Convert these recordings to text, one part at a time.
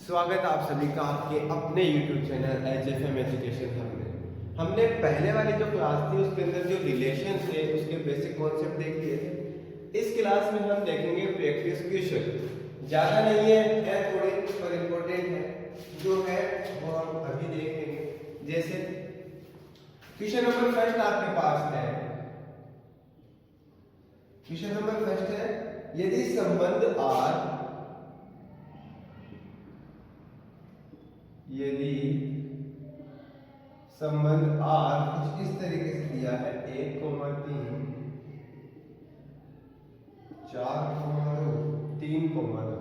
स्वागत है आप सभी का आपके अपने YouTube channel HFM education hub में। हमने पहले वाली जो क्लास थी उसके अंदर जो रिलेशन थे उसके बेसिक कॉन्सेप्ट देख लिए थे। इस क्लास में हम देखेंगे प्रैक्टिस क्वेश्चन। ज़्यादा नहीं है थोड़े पर इम्पोर्टेंट है, जो है वो हम अभी देख लेंगे। जैसे क्वेश्चन नंबर फर्स्ट आपके पास है, क्वेश्चन नंबर फर्स्ट है, यदि संबंध R, यदि संबंध R कुछ इस तरीके से दिया है 1,3 4,2 3,2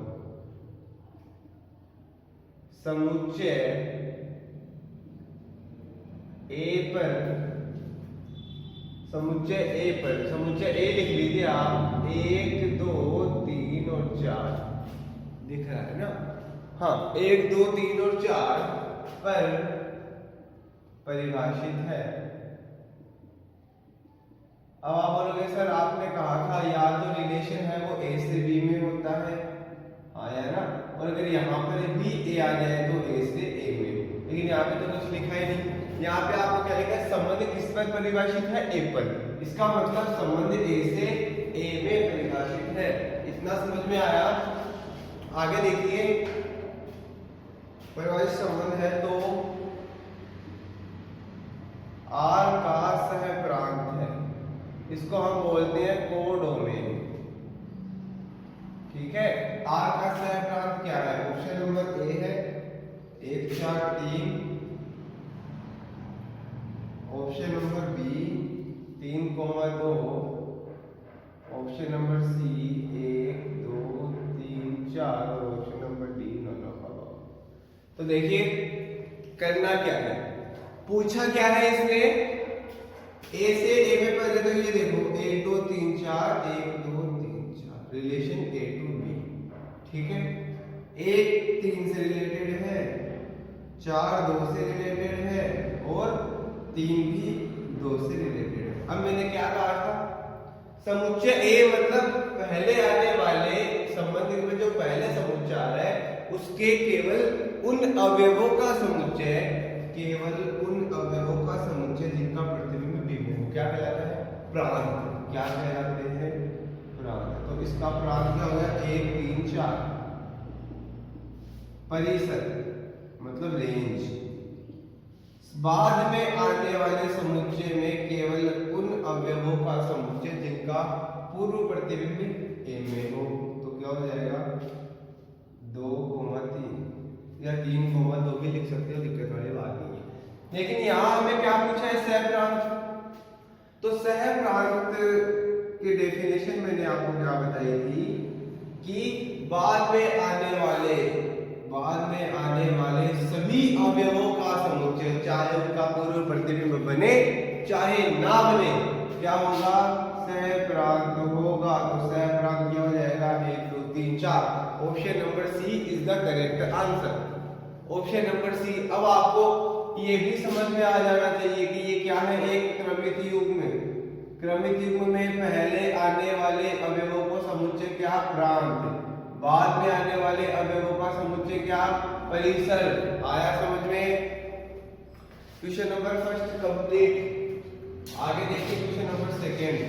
समुच्चय समुच्चय A लिख लीजिए आप, 1 2 3 और 4 दिख रहा है ना। हाँ, 1 2 3 और 4 पर परिभाषित है। अब आप बोलोगे सर आपने कहा था या तो रिलेशन है वो A से B में होता है, आया ना, और अगर यहाँ पर भी A आ जाए तो A से A में, लेकिन यहाँ पे तो कुछ लिखा ही नहीं। यहाँ पे आपको क्या लिखा है, संबंध किस पर परिभाषित है, A पर। इसका मतलब संबंध A से A में परिभाषित है। इतना समझ में आया। आगे देखिए, परिभाषित संबंध है तो R का सह प्रांत है, इसको हम बोलते हैं कोडोमेन। ठीक है, R का सह प्रांत क्या है, ऑप्शन नंबर ए है 1 4 3, option number B 3,2, option number C 1 2 3 4 और option number D none of above. तो देखिए करना क्या है, पूछा क्या है इसमें, A से A में पहले तो ये देखो 1 2 3 4 1 2 3 4 रिलेशन A टू B। ठीक है, 1 3 से रिलेटेड है, 4 2 से रिलेटेड है और 3 भी 2 से रिलेटेड है। अब मैंने क्या कहा था, समुच्चय A मतलब पहले आने वाले संबंध में जो पहले समुच्चय आ रहा है उसके केवल उन अवयवों का समुच्चय, केवल उन अवयवों का समुच्चय जिनका प्रतिबिंब विभव क्या कहलाता है, प्रांत। क्या कहलाते हैं, प्रांत। तो इसका प्रांत क्या हो गया, 1 3 4। परिसर मतलब रेंज, बाद में आने वाले समुच्चय में केवल उन अवयवों का समुच्चय जिनका पूर्व प्रतिबिंब A में हो। तो क्या हो जाएगा 2, 3 या 3,2 भी लिख सकते हो, दिक्कत वाली बात नहीं है। लेकिन यहाँ हमें क्या पूछा है, सहप्रांत। तो सहप्रांत की डेफिनेशन मैंने आपको क्या बताई थी कि बाद में आने वाले सभी अवयवों का समुच्चय, चाहे उनका पूर्व प्रतिबिंब बने चाहे ना बने, क्या होगा, सहप्रांत होगा। तो सहप्रांत क्या हो जाएगा, 1 2 3 4। Option number C is the correct answer, option number C. अब आपको ये भी समझ में आ जाना चाहिए कि ये क्या है, एक क्रमित युग्म। क्रमित युग्म में पहले आने वाले अवयवों को समुच्चय क्या, प्रांत, बाद में आने वाले अवयवों का समुच्चय क्या, परिसर। आया समझ में। Question number first complete. आगे देखिए question number second.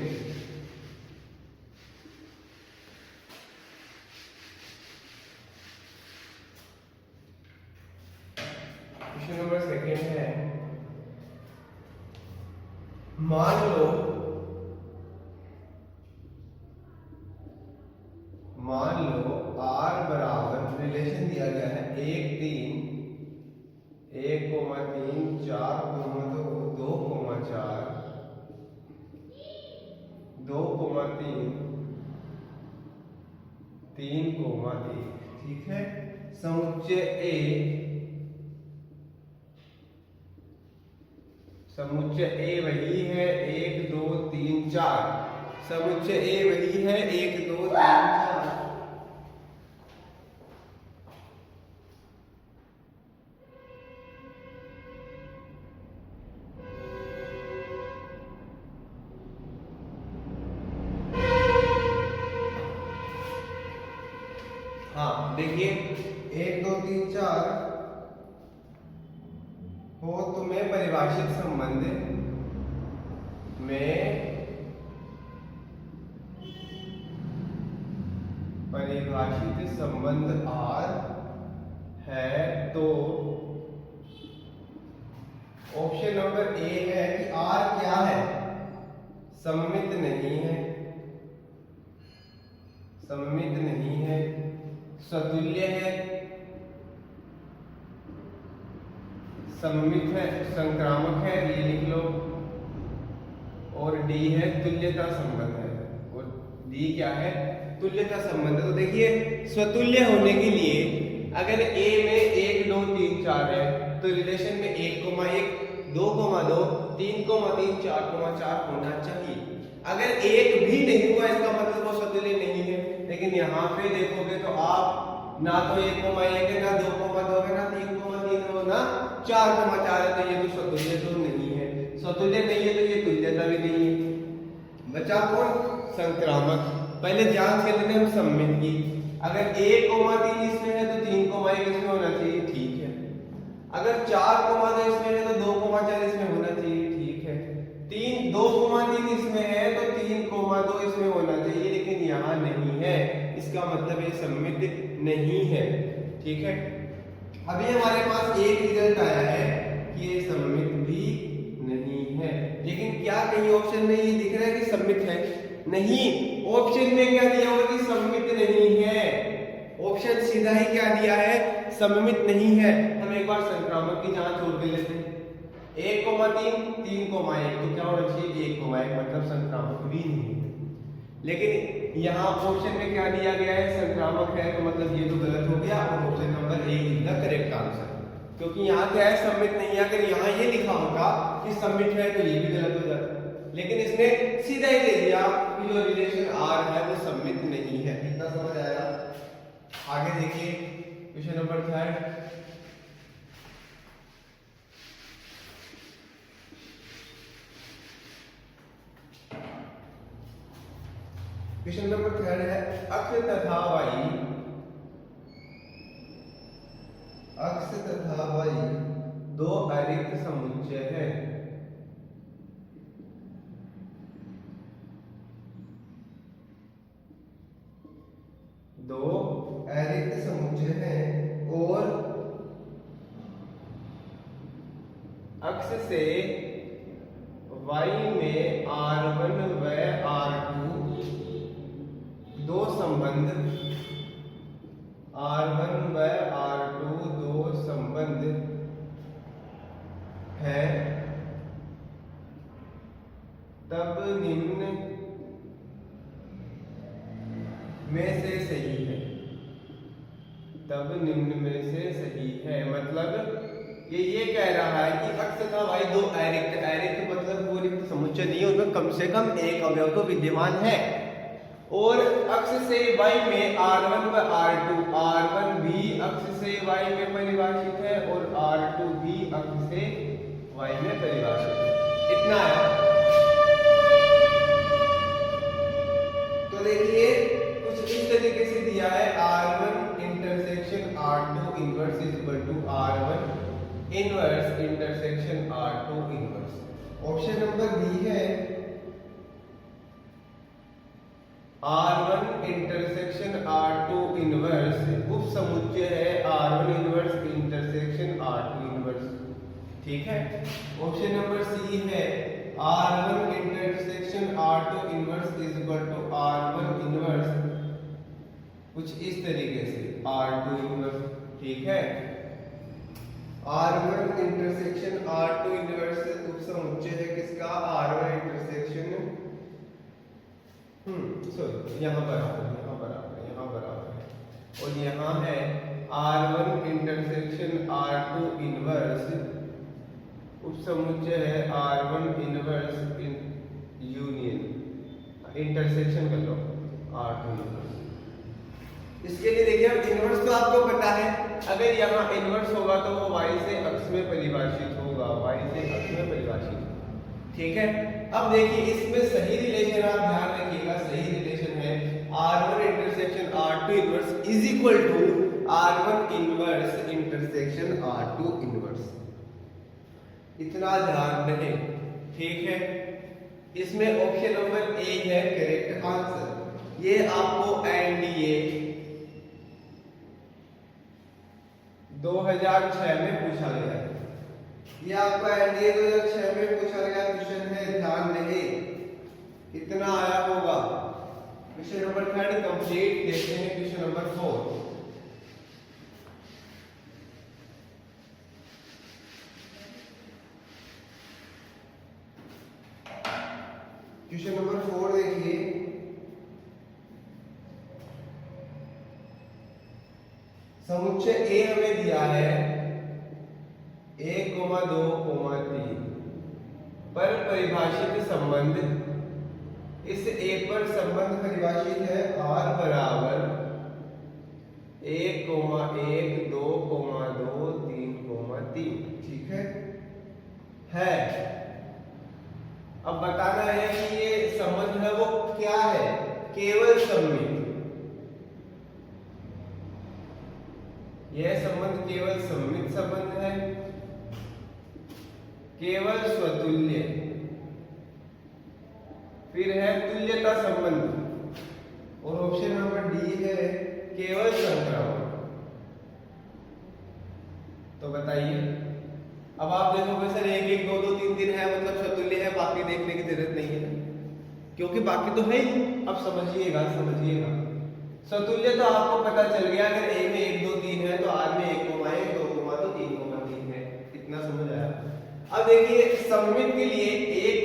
Question number second है, मान लो R बराबर रिलेशन दिया गया है 1 3 1,3 4,2 2,4 2,3 3,1। ठीक है, समुच्चय A वही है 1 2 3 4, समुच्चय A वही है 1 2 3 4। हाँ देखिए 1 2 3 4 हो तो मैं परिभाषित संबंध में परिभाषित संबंध R है तो ऑप्शन नंबर ए है कि R क्या है, सममित नहीं है, सममित नहीं है, सतुल्य है, सममित है, संक्रामक है, ये लिख लो। और डी है तुल्यता संबंध है, और डी क्या है, तुल्यता संबंध। तो देखिए स्वतुल्य होने के लिए अगर ए में 1 2 3 4 है तो रिलेशन में 1 1 2 2 3 3 4 4 होना चाहिए। अगर एक भी नहीं हुआ इसका मतलब वो स्वतुल्य नहीं है। लेकिन यहाँ पे देखोगे तो आप ना तो 1 1 है, ना 2 2 है, ना 3 3 हो, ना 4 4 है, तो ये तो स्वतुल्य तो नहीं है। स्वतुल्य नहीं है तो ये तुल्यता भी नहीं है। बचा कौन, संक्रामक। पहले ध्यान से लेते हम सममित की। अगर 1 3 इसमें है तो 3 1 इसमें होना चाहिए, ठीक है। अगर 4 2 इसमें है तो 2 4 इसमें होना चाहिए, ठीक है। 2 3 इसमें है तो 3 2 इसमें होना चाहिए, लेकिन यहाँ नहीं है, इसका मतलब ये सममित नहीं है, ठीक है। अभी हमारे पास एक रिजल्ट आया है कि ये सममित भी नहीं है, लेकिन क्या कहीं ऑप्शन में ये दिख रहा है कि सममित है? नहीं, ऑप्शन में क्या दिया हुआ कि सममित नहीं है। ऑप्शन सीधा ही क्या दिया है, सममित नहीं है। हम एक बार संक्रामक की जांच और कर लेते हैं। 1 3 3 1 तो क्या होना चाहिए, 1 1 मतलब संक्रामक भी नहीं है। लेकिन यहाँ ऑप्शन में क्या दिया गया है, संक्रामक है, तो मतलब ये तो गलत हो गया, और option number A is the correct answer. क्योंकि यहाँ क्या है, सममित नहीं है। अगर यहाँ ये लिखा होगा कि सममित है तो ये भी गलत हो जाता, लेकिन इसने सीधा ही दे दिया कि जो रिलेशन आर है वो सममित नहीं है। इतना समझ आया? आगे देखिए क्वेश्चन नंबर 3। क्वेश्चन नंबर 3 है, अक्ष तथा वाई, अक्ष तथा वाई दो अरिक्त समुच्चय है। दो अरिक्त समुच्चय हैं और अक्ष से y में r1 व r2 दो संबंध, r1 व r2 दो संबंध है, तब निम्न में से सही है। तब निम्न में से सही है मतलब ये कह रहा है कि अक्ष तथा वाई दो अरिक्त, अरिक्त मतलब वो रिक्त समुच्चय नहीं है, उनमें कम से कम एक अवयव तो विद्यमान है। और अक्ष से y में r1 व r2, r1 भी अक्ष से y में परिभाषित है और r2 भी अक्ष से y में परिभाषित है। इतना है। तो देखिए कुछ इस तरीके से दिया है, r1 intersection r2 inverse is equal to r1 inverse intersection r2 inverse. Option number B है r1 इंटरसेक्शन r2 इनवर्स उप समुच्चय है r1 inverse intersection r2 inverse, ठीक है। ऑप्शन नंबर सी है r1 intersection r2 inverse is equal to r1 inverse कुछ इस तरीके से r2 इनवर्स, ठीक है। r1 इंटरसेक्शन r2 इनवर्स उप समुच्चय है किसका, r1 इंटरसेक्शन सॉरी यहाँ बराबर है और यहाँ है r1 इंटरसेक्शन r2 इनवर्स उप समुच्चय है r1 इनवर्स यूनियन, इंटरसेक्शन कर लो r2 इनवर्स। इसके लिए देखिए अब इनवर्स तो आपको पता है, अगर यहाँ इनवर्स होगा तो वो y से अक्ष में परिभाषित होगा, y से अक्ष में परिभाषित, ठीक है। अब देखिए इसमें सही रिलेशन आप ध्यान रखिएगा, सही रिलेशन है r1 intersection r2 inverse is equal to direction R2 inverse. इतना ध्यान रहे, ठीक है। इसमें ऑप्शन नंबर ए है करेक्ट आंसर। ये आपको एनडीए 2006 में पूछा गया है। ये आपको एनडीए 2006 में पूछा गया क्वेश्चन है, ध्यान रहे, इतना आया होगा। Question number 3 complete. देखते हैं क्वेश्चन नंबर 4। क्वेश्चन नंबर 4 देखिए, समुच्चय ए हमें दिया है 1, 2, 3 पर परिभाषित संबंध। इस ए पर संबंध परिभाषित है r बराबर 1, 1, 2, 2, 3, 3, ठीक है। अब बताना है कि ये संबंध है वो क्या है, केवल सममित। यह संबंध केवल सममित संबंध है, केवल स्वतुल्य, फिर है तुल्यता संबंध, और ऑप्शन नंबर डी है केवल संक्रामक। तो बताइए, अब आप देखोगे सर 1, 1, 2, 2, 3, 3 है मतलब स्वतुल्य है, बाकी देखने की जरूरत नहीं है क्योंकि बाकी तो है ही। अब समझिएगा, स्वतुल्य तो आपको पता चल गया, अगर ए में 1, 2, 3 है तो आर में 1, 2, 3, 3 है। इतना समझ आया। अब देखिए सममित के लिए 1,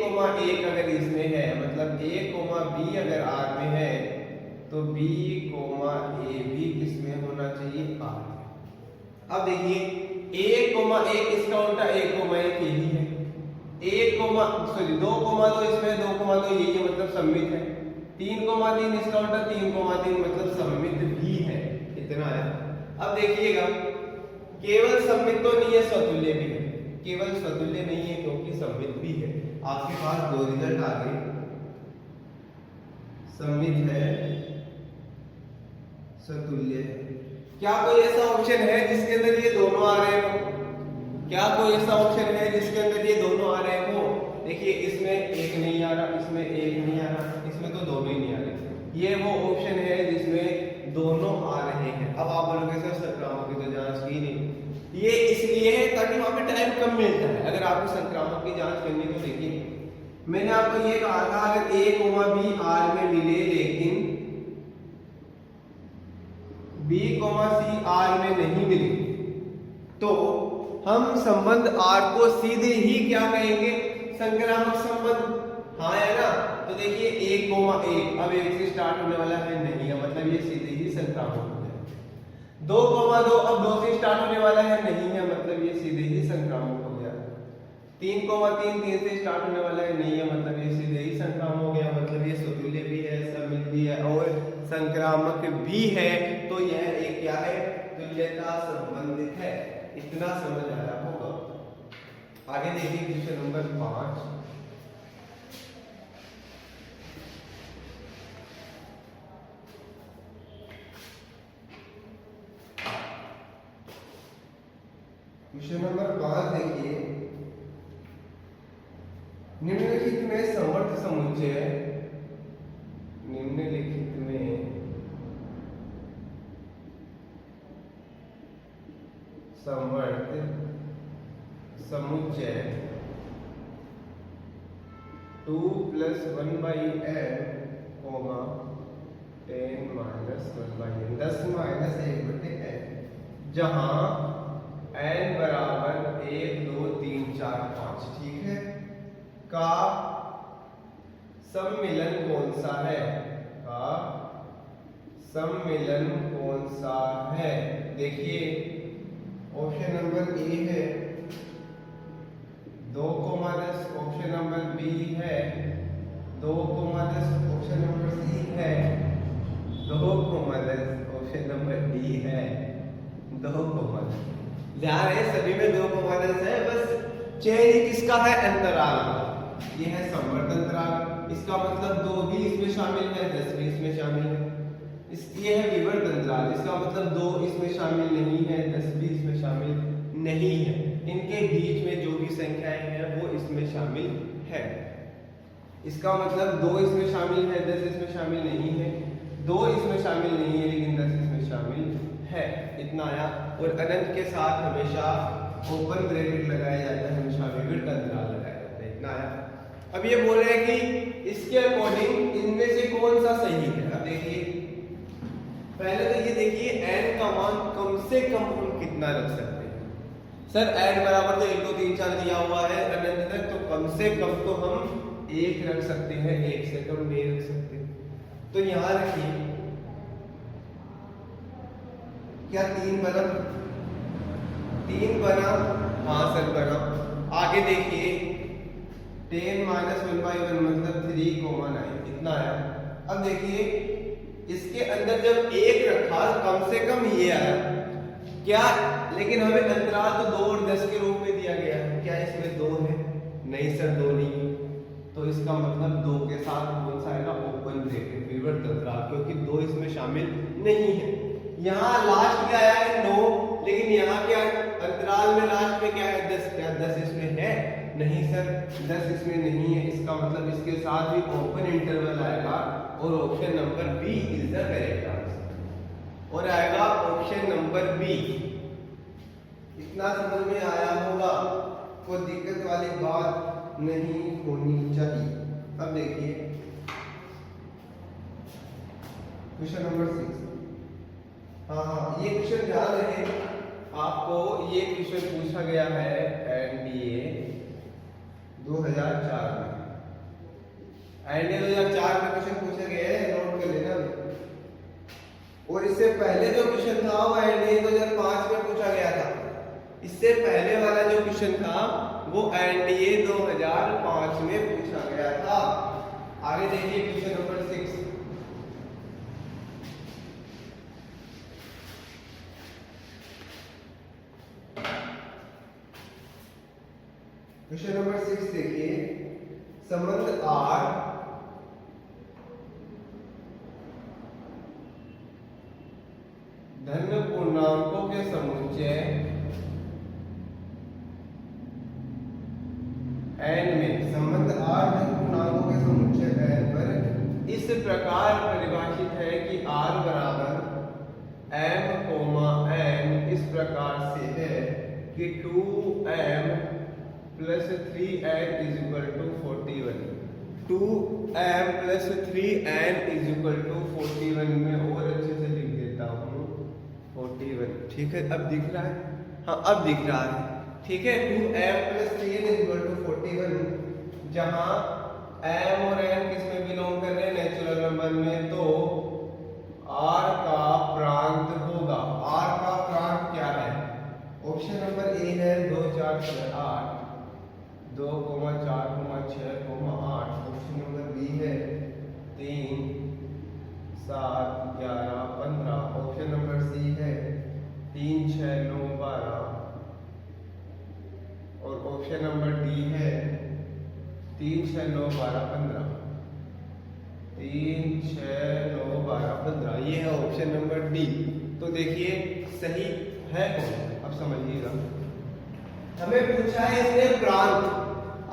1 अगर इसमें है मतलब a, b अगर r में है तो b, a भी किसमें होना चाहिए, r में। अब देखिए 1, 1 इसका उल्टा 1, 1 यही है। 2, 2 इसमें 2, 2 यही है मतलब सममित है। 3, 3 इसका उल्टा 3, 3 मतलब सममित भी है। इतना है। अब देखिएगा केवल सममित तो नहीं है, स्वतुल्य भी है। केवल स्वतुल्य नहीं है क्योंकि सममित भी है। आपके पास दो रिजल्ट आ गए, सममित है, स्वतुल्य है। क्या कोई ऐसा ऑप्शन है जिसके अंदर ये दोनों आ रहे हो? क्या कोई ऐसा ऑप्शन है जिसके अंदर ये दोनों आ रहे हो? देखिए इसमें एक नहीं आ रहा, इसमें एक नहीं आ रहा, इसमें तो दोनों ही नहीं आ रहे। ये वो ऑप्शन है जिसमें दोनों आ रहे हैं। अब आप बोलोगे सर संक्रामक की तो जांच की नहीं। ये इसलिए है ताकि वहां पे टाइम कम मिलता है। अगर आपको संक्रामक की जांच करनी तो देखिए मैंने आपको ये कहा था अगर a, b r में मिले लेकिन b, c r में नहीं मिले तो हम संबंध r को सीधे ही क्या कहेंगे, संक्रामक संबंध। हाँ है ना। तो देखिए 1, 1 अब 1 से स्टार्ट होने वाला है नहीं है मतलब ये सीधे ही संक्रामक हो गया। 2, 2 अब 2 से स्टार्ट होने वाला है नहीं है मतलब ये सीधे ही संक्रामक हो गया। 3, 3 से स्टार्ट होने वाला है नहीं है मतलब ये सीधे ही संक्रामक हो गया। मतलब ये स्वतुल्य भी है, सममित भी है और संक्रामक भी है। तो यह एक क्या है, तुल्यता संबंध है। इतना समझ आया होगा। आगे देखिए क्वेश्चन नंबर 5। क्वेश्चन नंबर 5 देखिए, निम्नलिखित में समवर्त समुच्चय, निम्नलिखित में समवर्त समुच्चय 2 + 1/n, 10 - 1/n, 10 - 1/n, जहां n बराबर 1, 2, 3, 4, 5, ठीक है, का सम्मिलन कौन सा है, का सम्मिलन कौन सा है। देखिए ऑप्शन नंबर ए है 2, 10, ऑप्शन नंबर बी है 2, 10, ऑप्शन नंबर सी है 2, 10, ऑप्शन नंबर डी है 2, 10। ध्यान है सभी में 2, 10 है, बस चेंज किसका है, अंतराल का। ये है समवर्त अंतराल, इसका मतलब 2 भी इसमें शामिल है, 10 भी इसमें शामिल है। ये है विवर्त अंतराल, इसका मतलब 2 इसमें शामिल नहीं है, 10 भी इसमें शामिल नहीं है। इनके बीच में जो भी संख्याएं हैं वो इसमें शामिल है। इसका मतलब 2 इसमें शामिल है, 10 इसमें शामिल नहीं है, 2 इसमें शामिल नहीं है लेकिन 10 इसमें शामिल है। इतना आया। और अनंत के साथ हमेशा ओपन ब्रैकेट लगाया जाता है, हमेशा विविध अंतराल लगाया जाता है। इतना आया। अब ये बोल रहे हैं कि इसके अकॉर्डिंग इनमें से कौन सा सही है। अब देखिए, पहले तो ये देखिए n का मान कम से कम हम कितना रख सकते हैं। सर n बराबर तो 1 2 3 4 दिया हुआ है अनंत तक, तो कम से कम तो हम 1 रख सकते हैं, 1 से कम नहीं रख सकते। तो यहां रखिए, क्या 3 बना? 3 बना, हाँ सर बना। आगे देखिए 10 - 1/1 मतलब 3,9 इतना आया। अब देखिए इसके अंदर जब 1 रखा कम से कम ये आया क्या, लेकिन हमें अंतराल तो 2 और 10 के रूप में दिया गया है। क्या इसमें 2 है? नहीं सर 2 नहीं। तो इसका मतलब 2 के साथ कौन सा आएगा? ओपन ब्रैकेट विवर्त अंतराल, क्योंकि 2 इसमें शामिल नहीं है। यहाँ लास्ट में आया है 9, लेकिन यहाँ के अंतराल में लास्ट में क्या है? 10। क्या 10 इसमें है? नहीं सर 10 इसमें नहीं है। इसका मतलब इसके साथ भी ओपन इंटरवल आएगा और option number B is the correct answer. और आएगा ऑप्शन नंबर बी। इतना समझ में आया होगा, कोई दिक्कत वाली बात नहीं होनी चाहिए। अब देखिए क्वेश्चन नंबर 6। हाँ ये क्वेश्चन ध्यान रहे आपको, ये क्वेश्चन पूछा गया है एनडीए 2004 में। एनडीए 2004 में क्वेश्चन पूछा गया है, नोट कर लेना। और इससे पहले जो क्वेश्चन था वो एनडीए 2005 में पूछा गया था। इससे पहले वाला जो क्वेश्चन था वो एनडीए 2005 में पूछा गया था। आगे देखिए क्वेश्चन नंबर 6। क्वेश्चन नंबर 6 देखिए, संबंध R धन पूर्णांकों के समुच्चय n में, संबंध R धन पूर्णांकों के समुच्चय n पर इस प्रकार परिभाषित है कि R बराबर m, n इस प्रकार से है कि 2m + 3n = 41। 2m + 3n = 41 में और अच्छे से लिख देता हूँ 41। ठीक है, अब दिख रहा है? हाँ अब दिख रहा है। ठीक है, 2m + 3n = 41, जहाँ m और n किस में बिलोंग कर रहे हैं? नेचुरल नंबर में। तो r का प्रांत होगा। r का प्रांत क्या है? ऑप्शन नंबर ए है 2 4 6 8, 2, 4, 6, 8। ऑप्शन नंबर बी है 3, 7, 11, 15। ऑप्शन नंबर सी है 3, 6, 9, 12। और ऑप्शन नंबर डी है 3, 6, 9, 12, 15। 3, 6, 9, 12, 15 ये है ऑप्शन नंबर डी। तो देखिए सही है कौन? अब समझिएगा, हमें पूछा है इसने प्रांत।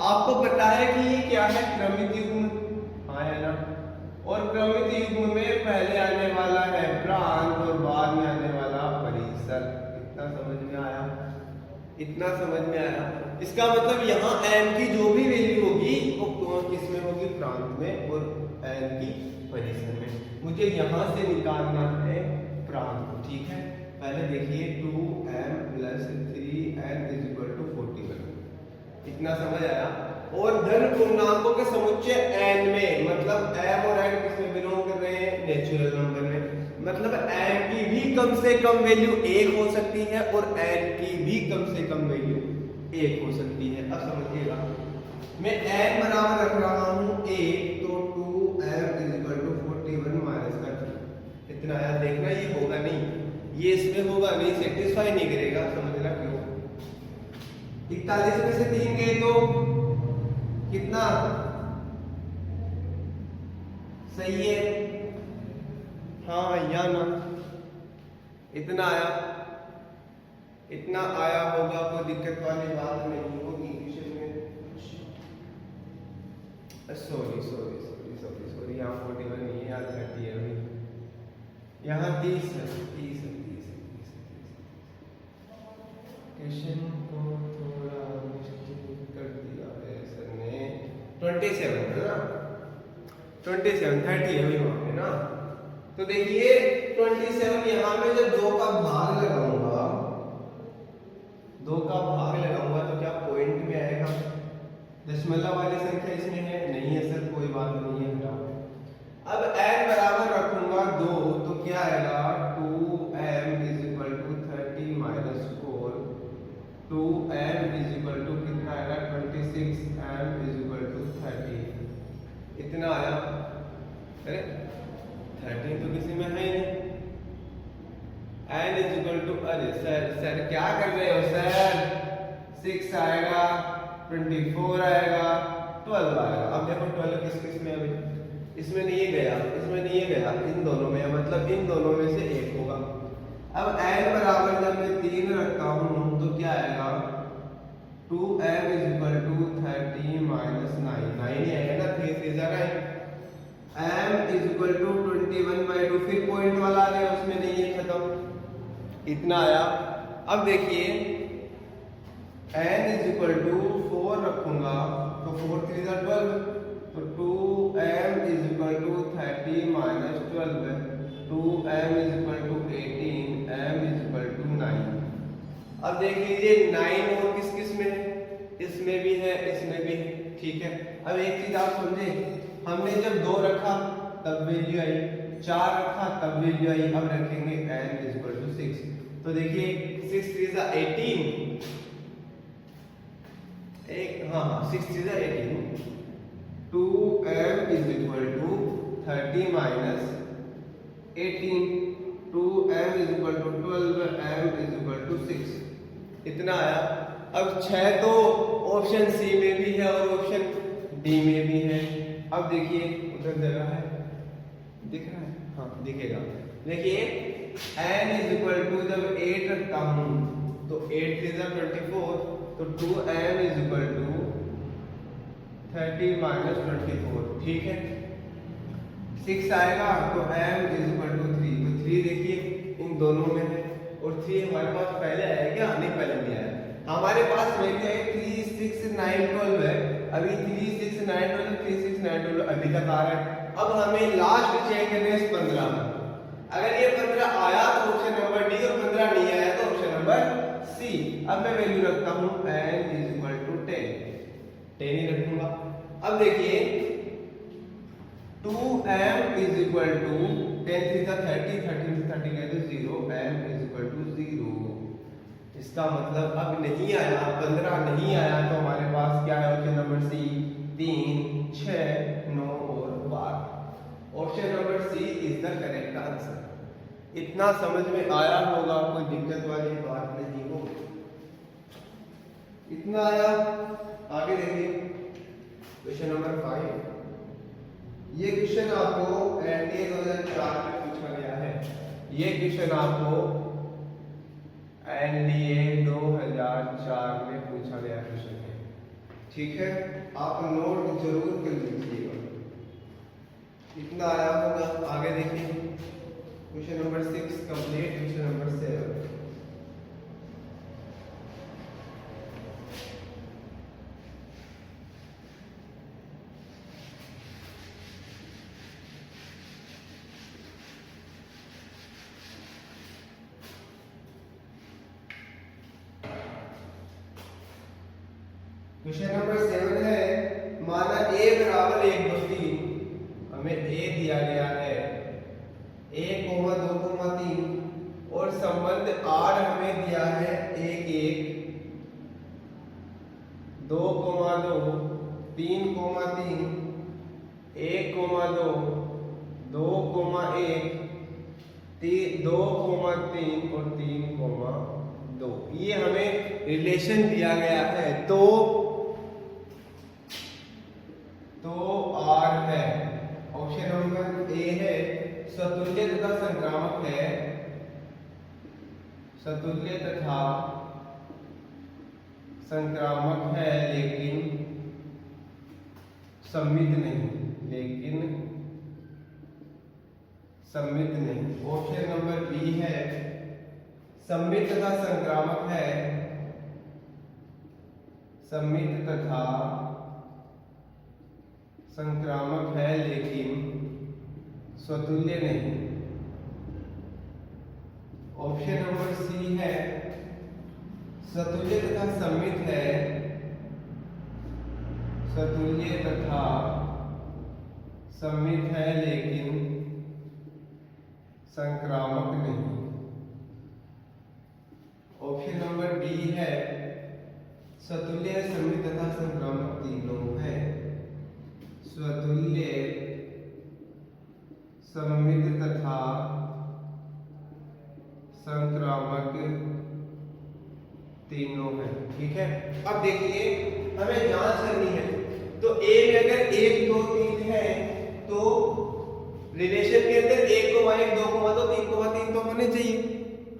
आपको पता है कि ये क्या है? क्रमित युग्म। हाँ है ना? और क्रमित युग्म में पहले आने वाला है प्रांत और बाद में आने वाला परिसर। इतना समझ में आया? इतना समझ में आया? इसका मतलब यहाँ m की जो भी वैल्यू होगी वो किसमें होगी? प्रांत में, और n की परिसर में। मुझे यहाँ से निकालना है प्रांत को। ठीक है, पहले देखिए 2m + 3n = 41। इतना समझ आया? और धन पूर्णांकों के समुच्चय n में, मतलब m और n किसमें बिलोंग कर रहे हैं? नेचुरल नंबर में। मतलब m की भी कम से कम वैल्यू 1 हो सकती है और n की भी कम से कम वैल्यू 1 हो सकती है। अब समझिएगा, मैं n बराबर रख रहा हूँ 1, तो 2m = 41 माइनस का 3। इतना आया? देखना ये होगा नहीं, ये इसमें होगा नहीं, सेटिस्फाई नहीं करेगा। समझना क्यों? 41 में से 3 गए तो कितना? सही है? हाँ या ना? इतना आया। इतना आया होगा, कोई दिक्कत वाली बात नहीं होगी क्वेश्चन में। Sorry sorry sorry sorry sorry, यहाँ 41 नहीं है, यहाँ 30 है अभी, यहाँ 30 है, 30 है, 30 है, 30 है। क्वेश्चन को थोड़ा मिस्टेक कर दिया है सर ने। 27 है ना, 27, 30 है अभी वहाँ पे ना। तो देखिए 27 यहाँ पे जब 2 का भाग लगाऊंगा, 2 का भाग लगाऊंगा तो क्या पॉइंट में आएगा? दशमलव वाली संख्या इसमें है नहीं है सर, कोई बात नहीं है, हटाओ। अब n बराबर रखूंगा 2 तो क्या आएगा? 2m is equal to 30 minus 4, 2m is equal to कितना आएगा? 26m is equal to 30। इतना आया। अरे 13 तो किसी में है ही नहीं। n इज इक्वल टू, अरे सर क्या कर रहे हो सर? 6 आएगा, 24 आएगा, 12 आएगा। अब देखो 12 किस किस में? अभी इसमें नहीं गया, इसमें नहीं गया, इन दोनों में, मतलब इन दोनों में से एक होगा। अब n बराबर जब मैं 3 रखता हूं तो क्या आएगा? 2m is equal to 30 minus 9, 9 ही आएगा ना, 3 3 जा रहा है। m इज इक्वल टू 21/2, फिर पॉइंट वाला आ गया, उसमें नहीं है, खत्म। इतना आया। अब देखिए n इज इक्वल टू 4 रखूंगा तो 4 3 जा 12, तो 2m is equal to 30 minus 12, 2m is equal to 18, m is equal to 9। अब देख लीजिए 9 और किस किस में है? इसमें भी है, इसमें भी है, ठीक है। अब एक चीज आप समझे, हमने जब 2 रखा तब वैल्यू आई, 4 रखा तब वैल्यू आई, अब रखेंगे n इज इक्वल टू 6। तो देखिए 6 3 जा 18, एक हाँ 6 3 जा 18, 2m is equal to 30 minus 18, 2m is equal to 12, m is equal to 6। इतना आया। अब 6 तो ऑप्शन सी में भी है और ऑप्शन डी में भी है। अब देखिए उधर जगह है, दिख रहा है? हाँ दिखेगा। देखिए n इज इक्वल टू जब 8 रखता हूँ तो 8 3 जा 24, तो 2m is equal to 30 minus 24, ठीक है। 6 आएगा तो m इज इक्वल टू 3, तो 3 देखिए इन दोनों में है, और 3 हमारे पास पहले आया क्या? नहीं, पहले नहीं आया। हमारे पास वैल्यू है 3 6 9 12 है, अभी 3 6 9 12, 3 6 9 12 अभी तक आ रहा है। अब हमें लास्ट चेक करना है 15 में। अगर ये 15 आया तो ऑप्शन नंबर डी, और 15 नहीं आया तो ऑप्शन नंबर सी। अब मैं वैल्यू रखता हूं n इज इक्वल टू 10 ही रखूंगा। अब देखिए 2m इज इक्वल टू 10 3 जा 30, 30 से 30 गए तो 0, m इज इक्वल टू 0। इसका मतलब अब नहीं आया, 15 नहीं आया, तो हमारे पास क्या है? ऑप्शन नंबर सी, 3 6 9 और 12। Option number C is the correct answer. इतना समझ में आया होगा, कोई दिक्कत वाली बात नहीं होगी। इतना आया। आगे देखिए क्वेश्चन नंबर 5। ये क्वेश्चन आपको एनडीए 2004 में पूछा गया है। ये क्वेश्चन आपको एनडीए 2004 में पूछा गया क्वेश्चन है, ठीक है। आप नोट जरूर कर लीजिएगा। इतना आया होगा। आगे देखिए question number 6 complete. Question number 7, question number 7 है, माना a बराबर 1 2 3, हमें a दिया गया है 1 2 3, और संबंध r हमें दिया है 1 1 2 2 3 3, 1 2 2 1 2 3 और 3 2। ये हमें रिलेशन दिया गया है, तो R है। ऑप्शन नंबर ए है, स्वतुल्य तथा संक्रामक है, सतुल्य तथा संक्रामक है लेकिन सममित नहीं। ऑप्शन नंबर बी है सममित तथा संक्रामक है, सममित तथा संक्रामक है लेकिन स्वतुल्य नहीं। ऑप्शन नंबर सी है सतुल्य तथा सममित है, सतुल्य तथा सममित है लेकिन संक्रामक नहीं। ऑप्शन नंबर डी है सतुल्य सममित तथा संक्रामक तीनों है, स्वतुल्य सममित तथा संक्रामक तीनों है। ठीक है, अब देखिए हमें जांच करनी है। तो ए में अगर 1 2 3 है तो रिलेशन के अंदर 1 2 3 तो होने चाहिए।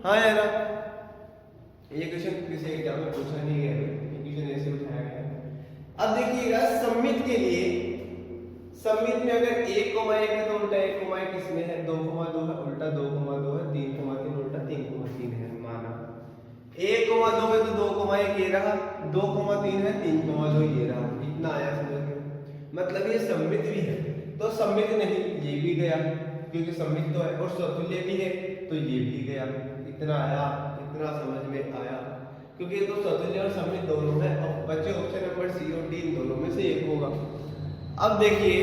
हाँ या ना? ये क्वेश्चन किसी एग्जाम में पूछा नहीं गया है, क्वेश्चन ऐसे उठाया गया है। अब देखिएगा सममित के लिए, सममित में अगर 1 1 है तो उल्टा 1 1 किसमें है? 2 2 है, उल्टा 2 2 है, 3 3 उल्टा 3 3 है। माना 1 2 है तो 2 1 ये रहा, 2 3 है 3 2 ये रहा। इतना आया समझ में? मतलब ये सममित भी है तो सममित नहीं, ये भी गया क्योंकि सममित तो है, और स्वतुल्य भी है तो ये भी गया। इतना आया, इतना समझ में आया, क्योंकि ये तो स्वतुल्य और सममित दोनों है। अब बचे ऑप्शन नंबर सी और डी, इन दोनों में से एक होगा। अब देखिए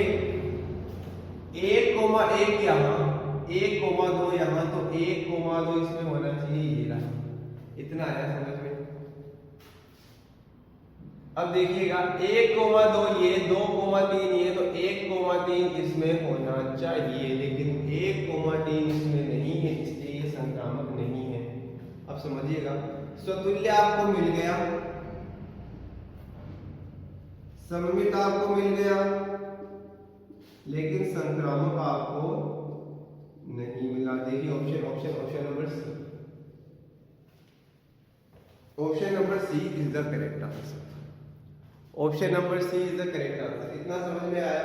1 1 यहाँ, 1 2 यहाँ, तो 1 2 इसमें होना चाहिए, ये रहा। इतना आया समझ में? अब देखिएगा 1 2 ये, 2 3 ये, तो 1 3 इसमें होना चाहिए, लेकिन 1 3 इसमें नहीं है, इसलिए ये संक्रामक नहीं है। अब समझिएगा, स्वतुल्य आपको मिल गया, सममित आपको मिल गया, लेकिन संक्रामक आपको नहीं मिला। देखिए option number C, option number C is the correct answer. Option number C is the correct answer. इतना समझ में आया?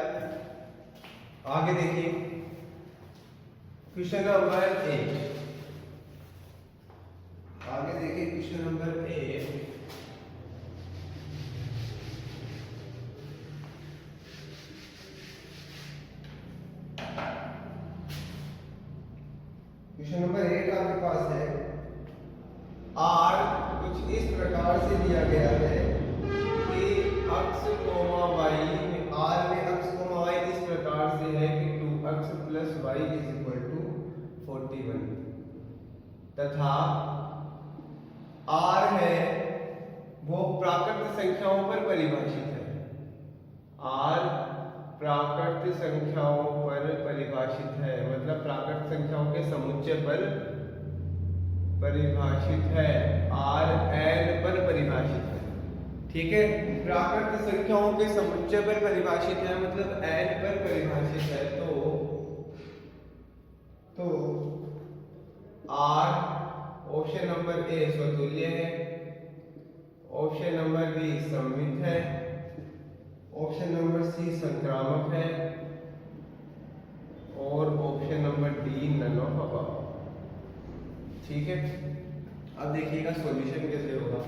आगे देखिए क्वेश्चन नंबर 8। आगे देखिए क्वेश्चन नंबर 8। क्वेश्चन नंबर 8 आपके पास है, आर कुछ इस प्रकार से दिया गया है कि अक्ष कोमा वाई में, आर में अक्ष कोमा वाई इस प्रकार से है कि 2x + y = 41 तथा आर है वो प्राकृत संख्याओं पर परिभाषित है। आर प्राकृत संख्याओं पर परिभाषित है, मतलब प्राकृत संख्याओं के समुच्चय पर परिभाषित है। आर n पर परिभाषित है। ठीक है, प्राकृत संख्याओं के समुच्चय पर परिभाषित है, मतलब n पर परिभाषित है। तो R ऑप्शन नंबर ए स्वतुल्य है, ऑप्शन नंबर बी सममित है, ऑप्शन नंबर सी संक्रामक है, और option number D none of above. ठीक है, अब देखिएगा सॉल्यूशन कैसे होगा।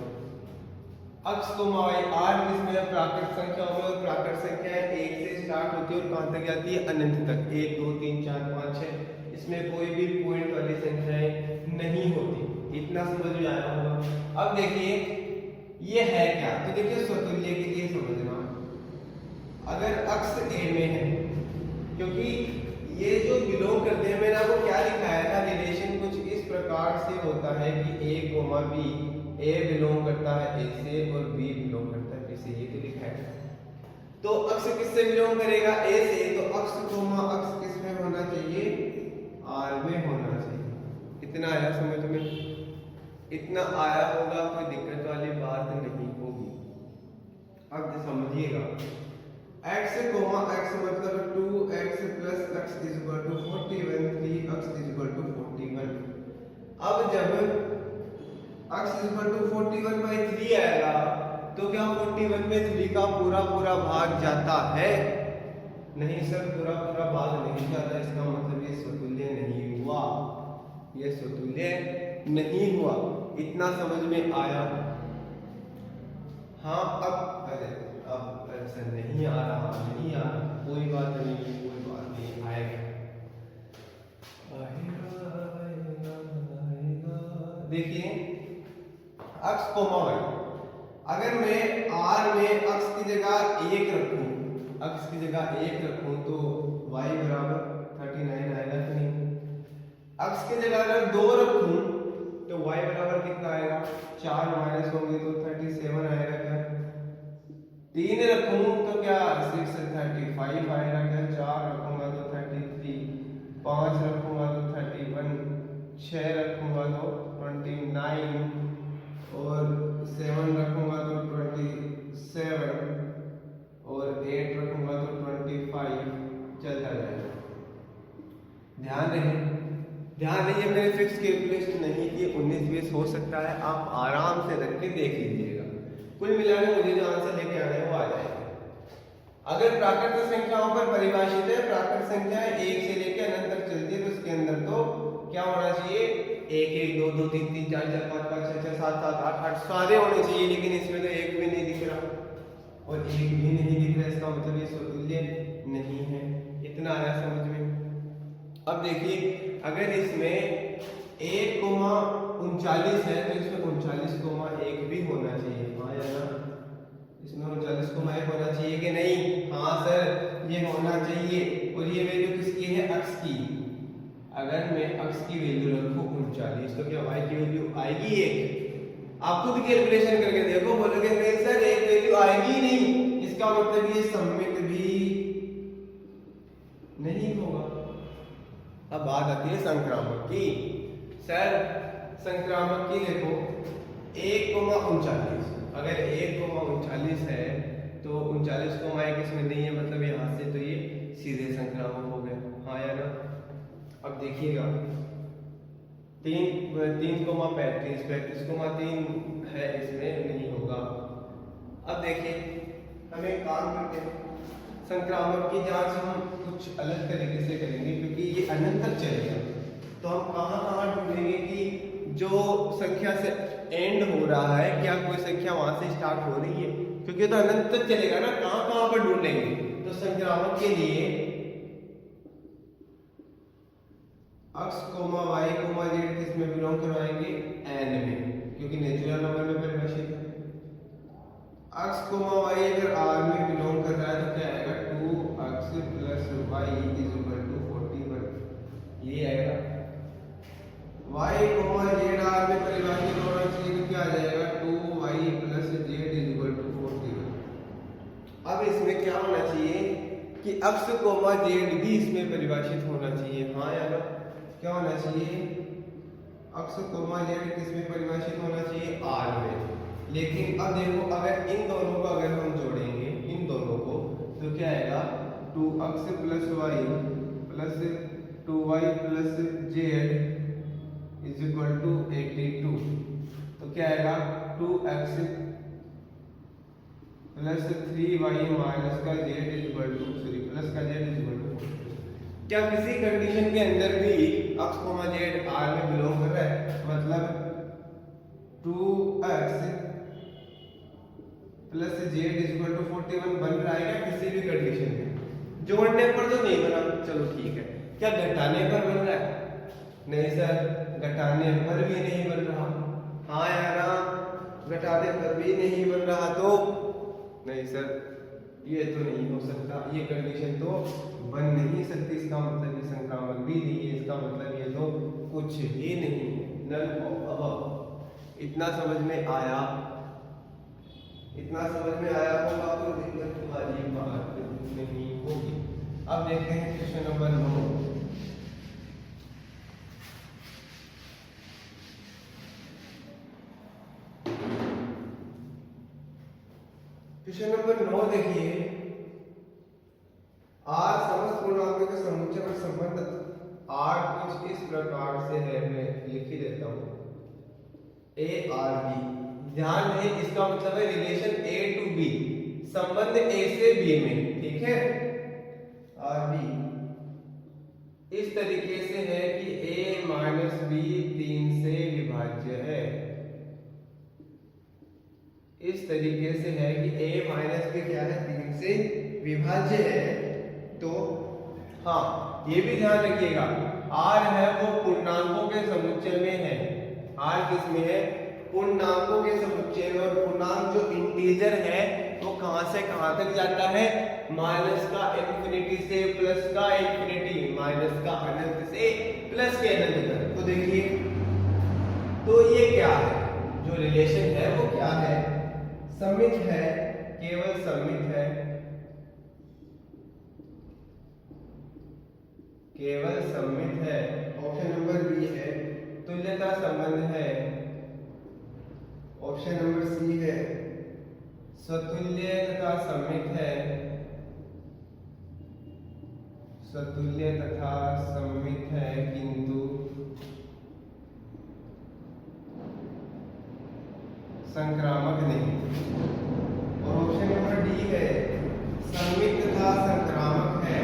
अक्ष कोमा वाई, आर किसमें? प्राकृत संख्याओं में, और प्राकृत संख्याएं 1 से स्टार्ट होती है और कहां तक जाती है? अनंत तक। 1 2 3 4 5 6, इसमें कोई भी पॉइंट वाली संख्याएं नहीं होती। इतना समझ में आया होगा। अब देखिए ये है क्या, तो देखिए स्वतुल्य के लिए समझना, अगर अक्ष ए में है, क्योंकि ये जो बिलोंग करते हैं, मैंने आपको क्या लिखाया था, रिलेशन कुछ इस प्रकार से होता है कि a, b, a बिलोंग करता है a से और b बिलोंग करता है b से, ये तो लिखा है। तो अक्ष किससे बिलोंग करेगा? a से, तो अक्ष किस में होना चाहिए? r में होना चाहिए। इतना आया समझ में? इतना आया होगा, कोई दिक्कत वाली बात नहीं होगी। अब समझिएगा, x, x मतलब 2x + x = 41, 3x = 41। अब जब x इक्वल टू 41/3 आएगा। तो क्या 41 में 3 का पूरा पूरा भाग जाता है? नहीं सर, पूरा पूरा भाग नहीं जाता। इसका मतलब ये समतुल्य नहीं हुआ, ये समतुल्य नहीं हुआ। इतना समझ में आया? हाँ, अब आंसर नहीं आ रहा, नहीं आ रहा, कोई बात नहीं, कोई बात नहीं, आएगा देखिए x कोमा y, अगर मैं r में x की जगह 1 रखूं, x की जगह 1 रखूं तो y बराबर 39 आएगा कि नहीं? x की जगह अगर 2 रखूं तो y बराबर कितना आएगा? 4 माइनस होंगे तो 37 आएगा क्या? 3 रखूं तो क्या 6 35 आएगा क्या? 4 रखूंगा तो 33, 5 रखूंगा तो 31, 6 रखूंगा तो 29 और 7 रखूंगा तो 27 और 8 रखूंगा तो 25, चलता जाएगा। ध्यान रहे मैंने फिक्स कैलकुलेशन नहीं की, 19-20 हो सकता है, आप आराम से रख के देख लीजिएगा। कुल मिलाकर मुझे जो आंसर लेके आना है वो आ जाएगा। अगर प्राकृत संख्याओं पर परिभाषित है, प्राकृत संख्याएं 1 से लेकर अनंत तक चलती है, तो उसके अंदर तो क्या होना चाहिए? 1 1 2 2 3 3 4 4 5 5 6 6 7 7 8 8 सारे होने चाहिए, लेकिन इसमें तो एक भी नहीं दिख रहा और एक भी नहीं दिख रहा। इसका मतलब ये समतुल्य नहीं है। इतना आया समझ में? अब देखिए, अगर इसमें 1,39 है तो इसमें 39,1 भी होना चाहिए, हाँ या ना? इसमें 39,1 होना चाहिए कि नहीं? हाँ सर, ये होना चाहिए। और ये वैल्यू किसकी है? x की। अगर मैं x की वैल्यू रखूं 39 तो क्या y की वैल्यू आएगी 1? आप खुद कैलकुलेशन करके देखो, बोलोगे नहीं सर एक वैल्यू आएगी नहीं, इसका मतलब ये सममित भी नहीं होगा। अब बात आती है संक्रामक की। सर संक्रामक की देखो, 1,39, अगर 1,39 है तो 39,1 इसमें नहीं है, मतलब यहाँ से तो ये सीधे संक्रामक हो गया, हाँ या ना? अब देखिएगा 3,35 35,3 है, इसमें नहीं होगा। अब देखिए हमें काम करते हैं, संक्रामक की जांच हम कुछ अलग तरीके से करेंगे, क्योंकि ये अनंत तक चलेगा। तो हम कहाँ ढूंढेंगे कि जो संख्या से एंड हो रहा है, क्या कोई संख्या वहां से स्टार्ट हो रही है? क्योंकि तो अनंत तक चलेगा ना, कहाँ पर ढूंढेंगे? तो संक्रामक के लिए x, y, z किस में बिलोंग करवाएंगे? n में, क्योंकि नेचुरल नंबर में परिभाषित है। x, y अगर r में बिलोंग कर रहा है तो क्या आएगा? 2x + y = 41, ये आएगा। y, z r में परिभाषित होना चाहिए तो क्या आ जाएगा? 2y + z = 41। अब इसमें क्या होना चाहिए कि x, z भी इसमें परिभाषित होना चाहिए, हाँ या ना? क्या होना चाहिए? x, z किस में परिभाषित होना चाहिए? r में। लेकिन अब देखो, अगर इन दोनों को अगर हम जोड़ेंगे, इन दोनों को, तो क्या आएगा? 2x + y + 2y + z = 82। तो क्या आएगा? 2x + 3y - का z प्लस का z = क्या किसी कंडीशन के अंदर भी x, z r में बिलोंग कर रहा है? मतलब 2x + z = 41 बन रहा है क्या किसी भी कंडीशन में? जोड़ने पर तो नहीं बना, चलो ठीक है। क्या घटाने पर बन रहा है? नहीं सर, घटाने पर भी नहीं बन रहा, हाँ या ना? घटाने पर भी नहीं बन रहा तो नहीं सर, ये तो नहीं हो सकता, ये कंडीशन तो बन नहीं सकती। इसका मतलब ये संक्रामक भी नहीं है, इसका मतलब ये तो कुछ भी नहीं है, नल ऑफ अबव। इतना समझ में आया? इतना समझ में आया होगा तो दिक्कत वाली बात नहीं होगी। अब देखते हैं क्वेश्चन नंबर 9। क्वेश्चन नंबर 9 देखिए, r समस्त पूर्णांकों के समुच्चय पर संबंध r कुछ इस प्रकार से है, मैं लिख ही देता हूं। A R B. ध्यान दें, इसका मतलब है रिलेशन ए टू बी, संबंध ए से बी में, ठीक है। आर बी इस तरीके से है कि a माइनस बी 3 से विभाज्य है। इस तरीके से है कि a माइनस बी क्या है, 3 से विभाज्य है। तो हाँ, ये भी ध्यान रखिएगा, r है वो पूर्णांकों के समुच्चय में है। r किस में है, पूर्णांकों के समुच्चय में। और पूर्णांक जो इंटीजर है वो कहां से कहां तक जाता है, माइनस का इंफिनिटी से प्लस का इंफिनिटी, माइनस का अनंत से प्लस के अनंत तक। तो देखिए, तो ये क्या है, जो रिलेशन है वो क्या है, सममित है, केवल सममित है, केवल सममित है। ऑप्शन नंबर बी है, तुल्यता संबंध है। ऑप्शन नंबर सी है, स्वतुल्य तथा सममित है, स्वतुल्य तथा सममित है किंतु संक्रामक नहीं। और ऑप्शन नंबर डी है, सममित तथा संक्रामक है,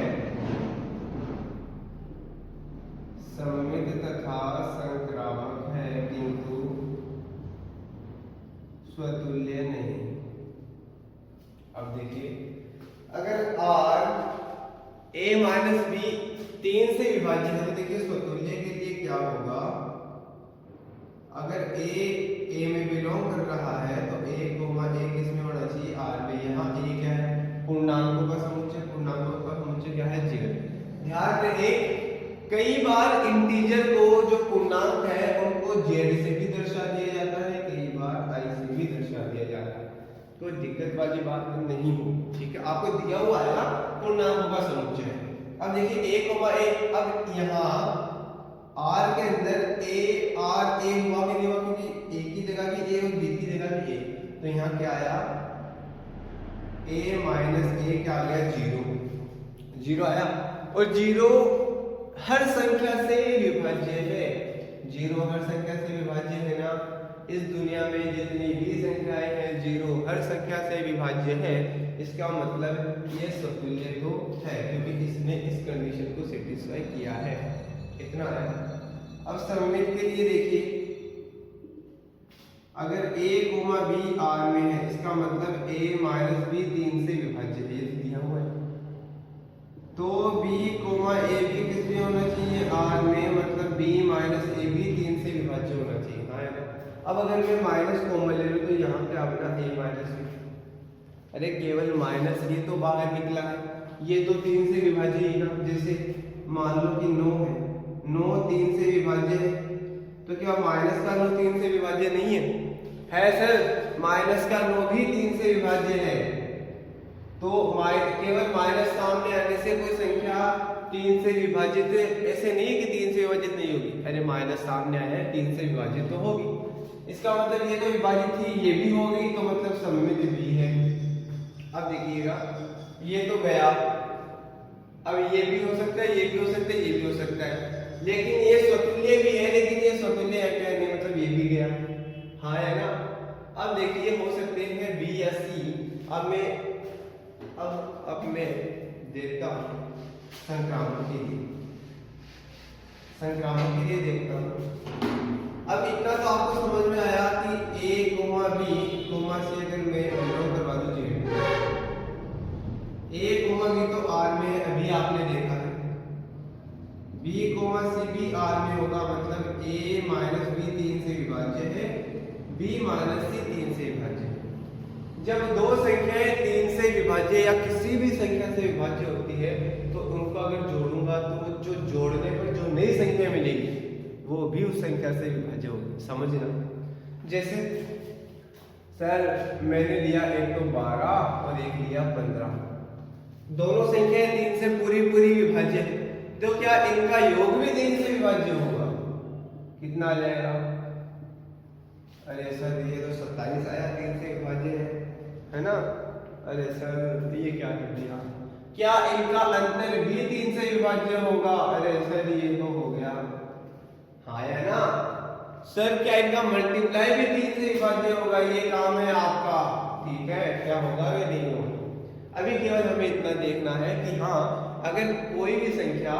सममित तथा संक्रामक है किंतु स्वतुल्य नहीं। अब देखिए, अगर r a माइनस बी 3 से विभाजित है, तो देखिए स्वतुल्य के लिए क्या होगा, अगर a में बिलोंग कर रहा है तो a किस में होना चाहिए, r में। यहाँ a क्या है, पूर्णांकों का समुच्चय, पूर्णांकों का समुच्चय क्या है, z। ध्यान रखें, कई बार इंटीजर को जो पूर्णांक है उनको z से भी दर्शा दिया जाता है, कई बार i से भी दर्शा दिया जाता है। कोई दिक्कत वाली बात नहीं हो, ठीक है। आपको दिया हुआ है ना पूर्णांकों का समुच्चय। अब देखिए a, अब यहाँ r के अंदर a हुआ कि नहीं हुआ, क्योंकि a की जगह भी a और b की जगह भी a। तो यहाँ क्या आया, a माइनस a क्या आ गया, 0 आया। और 0 हर संख्या से विभाज्य है, 0 हर संख्या से विभाज्य है ना। इस दुनिया में जितनी भी संख्याएं हैं 0 हर संख्या से विभाज्य है। इसका मतलब ये स्वतुल्य तो है, क्योंकि इसने इस कंडीशन को सेटिस्फाई किया है। इतना है। अब सममित के लिए देखिए, अगर a, b r में है, इसका मतलब a माइनस बी 3 से विभाज्य है, ये दिया हुआ है। तो b, a b किस में होना चाहिए, r में, मतलब b माइनस a b 3 से विभाज्य होना चाहिए। हाँ है ना। अब अगर मैं माइनस कॉमन ले लूं तो यहाँ पे अपना a माइनस b, अरे केवल माइनस ये तो बाहर निकला है, ये तो 3 से विभाज्य है ना। जैसे मान लो कि 9 है, 9 3 से विभाज्य है, तो क्या माइनस का 9 3 से विभाज्य नहीं है सर, माइनस का 9 भी 3 से विभाज्य है। तो केवल माइनस सामने आने से कोई संख्या 3 से विभाजित ऐसे नहीं है कि 3 से विभाजित नहीं होगी। अरे माइनस सामने आया है, 3 से विभाजित तो होगी। इसका मतलब ये तो विभाजित थी, ये भी हो गई, तो मतलब सममित भी है। अब देखिएगा, ये तो गया, अब ये भी हो सकता है, ये भी हो सकता है, ये भी हो सकता है, लेकिन ये स्वतुल्य भी है, लेकिन ये स्वतुल्य है क्या नहीं, मतलब ये भी गया, हाँ है ना। अब देखिए, हो सकते हैं बी या सी। अब मैं देखता हूं संक्रामक के लिए, संक्रामक के लिए देखता हूं। अब इतना तो आपको समझ में आया कि a, b से अगर मैं बिलोंग करवा दूं a, b तो r में, अभी आपने देखा है। b, c भी r में होगा, मतलब a माइनस b 3 से विभाज्य है, b माइनस c 3 से विभाज्य है। जब दो संख्याएं 3 से विभाज्य या किसी भी संख्या से विभाज्य होती है, तो उनको अगर जोड़ूंगा तो जो जोड़ने पर जो नई संख्या मिलेगी वो भी उस संख्या से विभाज्य होगी, समझना। जैसे सर मैंने लिया एक तो 12 और एक लिया 15, दोनों संख्याएं 3 से पूरी विभाज्य है, तो क्या इनका योग भी 3 से विभाज्य होगा? कितना आ जाएगा? अरे सर ये तो 27 आया, 3 से विभाज्य है ना। अरे सर ये क्या कर दिया, क्या इनका अंतर भी 3 से विभाज्य होगा? अरे सर ये तो हो गया, हाँ है ना। सर क्या इनका मल्टीप्लाई भी 3 से विभाज्य होगा? ये काम है आपका, ठीक है, क्या होगा या नहीं होगा। अभी केवल हमें इतना देखना है कि हाँ, अगर कोई भी संख्या,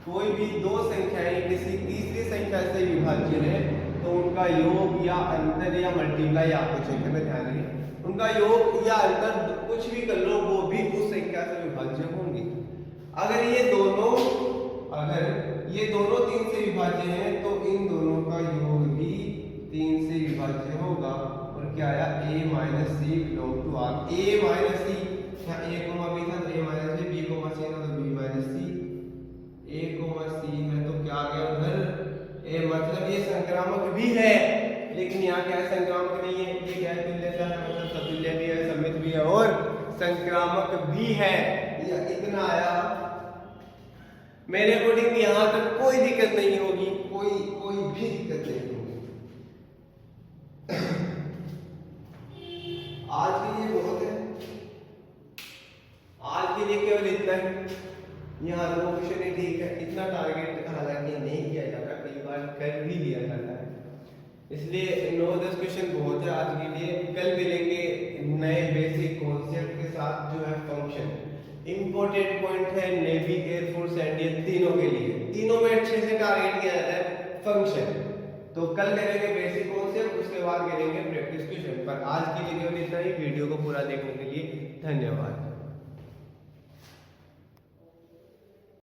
कोई भी दो संख्याएं किसी तीसरी संख्या से विभाज्य है तो उनका योग या अंतर या मल्टीप्लाई आपको चेक करना, ध्यान रखिए, उनका योग या अंतर कुछ भी कर लो वो भी उस संख्या से विभाज्य होंगे। अगर ये दोनों 3 से विभाज्य हैं तो इन दोनों का योग भी 3 से विभाज्य होगा। और क्या आया? a minus C belong to R. a minus C, यहाँ a कोमा b था तो a minus b, b comma c था तो b minus c, a comma c है तो क्या आ गया उधर a, मतलब ये संक्रामक भी है, लेकिन यहाँ क्या है? संक्रामक नहीं है। ये क्या है? तुल्यता है, मतलब सतुल्य भी है, सममित भी है और संक्रामक भी है। यह इतना आया। मेरे अकॉर्डिंग यहाँ तक कोई दिक्कत नहीं होगी, कोई भी दिक्कत नहीं होगी। आज के लिए बहुत है, आज के लिए केवल इतना है। यहाँ दो क्वेश्चन है, ठीक है, इतना टारगेट हालांकि नहीं किया जाता, कई बार कर भी लिया जाता है, इसलिए 9-10 क्वेश्चन बहुत है आज के लिए। कल मिलेंगे नए बेसिक कॉन्सेप्ट के साथ, जो है फंक्शन। इंपॉर्टेंट पॉइंट है नेवी, एयरफोर्स, एनडीए तीनों के लिए, तीनों में अच्छे से टारगेट किया जाता है फंक्शन। तो कल करेंगे बेसिक कॉन्सेप्ट, उसके बाद करेंगे प्रैक्टिस क्वेश्चन। पर आज के लिए केवल इतना ही। वीडियो को पूरा देखने के लिए धन्यवाद।